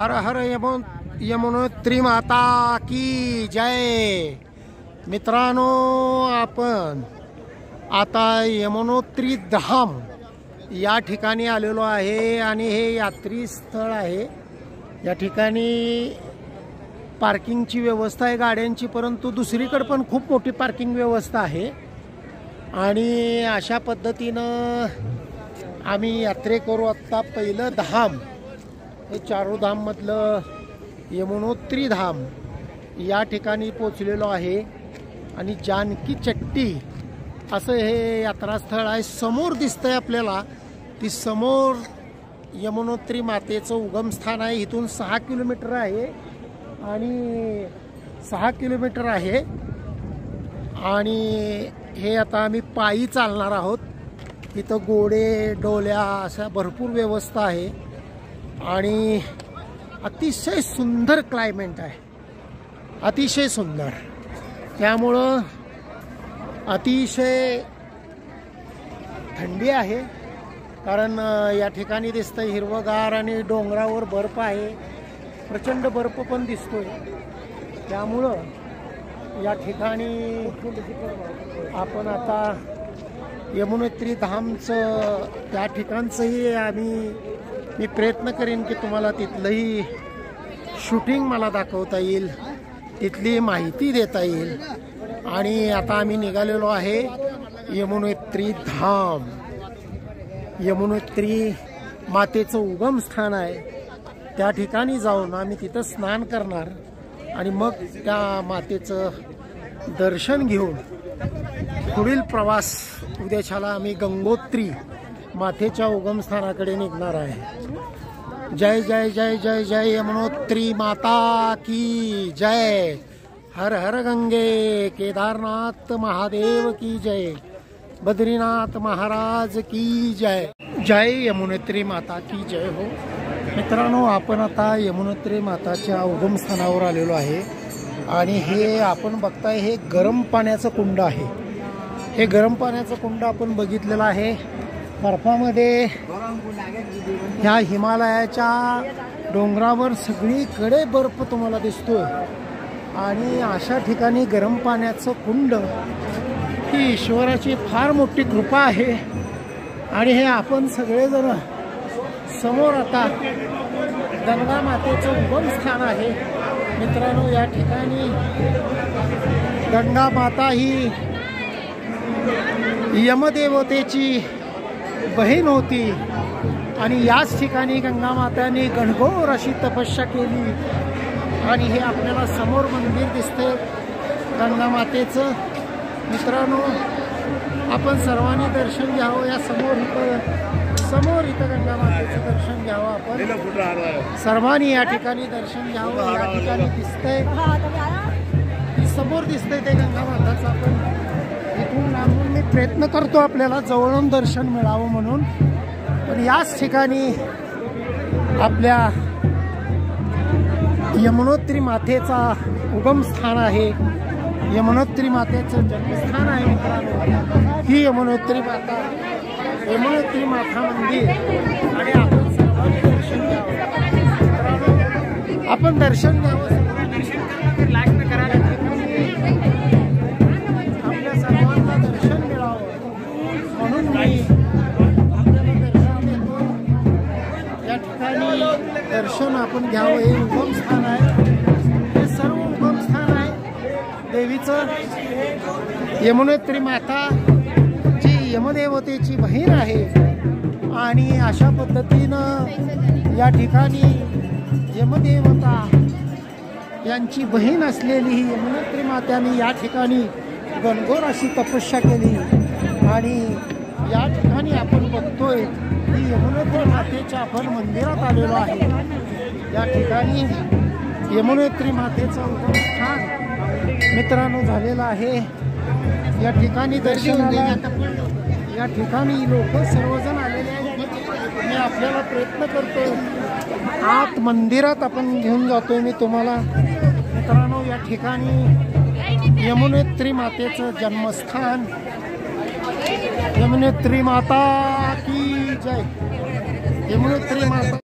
हर हर यमुनोत्री माता की जय। मित्रांनो, आपण आता यमुनोत्री धाम या ठिकाणी आलेलो आहे आणि हे यात्री स्थळ आहे। या ठिकाणी पार्किंगची व्यवस्था आहे गाड्यांची, परंतु दुसरीकडे पण खूप मोठी पार्किंग व्यवस्था आहे। आणि अशा पद्धतीनं आम्ही यात्रेकरू आत्ता पहिलं धाम हे चारू धाम मधलं यमुनोत्री धाम या ठिकाणी पोचलेलो आहे। आणि जानकी चट्टी असं हे यात्रास्थळ आहे। समोर दिसतंय आपल्याला, ती समोर यमुनोत्री मातेचं उगमस्थान आहे। इथून 6 किलोमीटर आहे आणि 6 किलोमीटर आहे आणि हे आता आम्ही पायी चालणार आहोत। इथं घोडे डोल्या अशा भरपूर व्यवस्था आहे आणि अतिशय सुंदर क्लायमेट आहे, अतिशय सुंदर। त्यामुळं अतिशय थंडी आहे, कारण या ठिकाणी दिसतंय हिरवगार आणि डोंगरावर बर्फ आहे, प्रचंड बर्फ पण दिसतोय। त्यामुळं या ठिकाणी आपण आता यमुनोत्री धामचं त्या ठिकाणचंही मी प्रयत्न करेन की तुम्हाला तिथलंही शूटिंग मला दाखवता येईल, तिथली माहिती देता येईल। आणि आता आम्ही निघालेलो आहे यमुनोत्री धाम। यमुनोत्री मातेचं उगमस्थान आहे, त्या ठिकाणी जाऊन आम्ही तिथं स्नान करणार आणि मग त्या मातेचं दर्शन घेऊन पुढील प्रवास उद्याच्याला आम्ही गंगोत्री मातेच्या उगमस्थानाकडे निघणार आहे। जय जय जय जय जय यमुनोत्री माता की जय। हर हर गंगे, केदारनाथ महादेव की जय, बद्रीनाथ महाराज की जय। जय यमुनोत्री माता की जय हो। मित्रांनो, आपण आता यमुनोत्री माताच्या उगमस्थानावर आलेलो आहे आणि हे आपण बघताय हे गरम पाण्याचं कुंड आहे। हे गरम पाण्याचं कुंड आपण बघितलेलं आहे बर्फामध्ये। ह्या हिमालयाच्या डोंगरावर सगळीकडे बर्फ तुम्हाला दिसतोय आणि अशा ठिकाणी गरम पाण्याचं कुंड ही ईश्वराची फार मोठी कृपा आहे। आणि हे आपण सगळेजण समोर आता गंगा मातेचं उगमस्थान आहे। मित्रांनो, या ठिकाणी गंगा माता ही यमदेवतेची बहीण होती आणि याच ठिकाणी गंगा माताने घनघोर अशी तपस्या केली। आणि हे आपल्याला समोर मंदिर दिसते गंगा मातेचं। मित्रांनो, आपण सर्वांनी दर्शन घ्यावं। या समोर इथं गंगा मातेचं दर्शन घ्यावं। आपण सर्वांनी या ठिकाणी दर्शन घ्यावं। या ठिकाणी दिसतंय, समोर दिसतंय ते गंगा माताचं। आपण इथून लांबून मी प्रयत्न करतो आपल्याला जवळून दर्शन मिळावं म्हणून, पण याच ठिकाणी आपल्या यमुनोत्री मातेचा उगमस्थान आहे, यमुनोत्री मातेचं जन्मस्थान आहे। मित्रांनो, ही यमुनोत्री माता मंदिर आणि आपण सर्वांनी दर्शन घ्यावं। आपण दर्शन घ्यावं, आपल्या सर्वांना दर्शन मिळावं म्हणून मी आपल्याला दर्शन देतो। या ठिकाणी दर्शन आपण घ्यावं। हे उगमस्थान आहे, हे सर्व उगमस्थान आहे देवीचं। यमुनोत्री माता जी यमदेवतेची बहीण आहे आणि अशा पद्धतीनं या ठिकाणी यमदेवता यांची बहीण असलेली ही यमुनोत्री मात्याने या ठिकाणी घनघोर अशी तपस्या केली। आणि या ठिकाणी आपण बघतोय की यमुनोत्री मातेच्या आपण मंदिरात आलेलो आहे। या ठिकाणी यमुनोत्री मातेचं उगमस्थान मित्रांनो झालेलं आहे। या ठिकाणी दर्शनाला या ठिकाणी लोक सर्वजण आलेले आहेत। मी आपल्याला प्रयत्न करतोय आत मंदिरात आपण घेऊन जातोय मी तुम्हाला। मित्रांनो, या ठिकाणी यमुनोत्री मातेचं जन्मस्थान। यमुनोत्री माता की जय। यमुनोत्री माता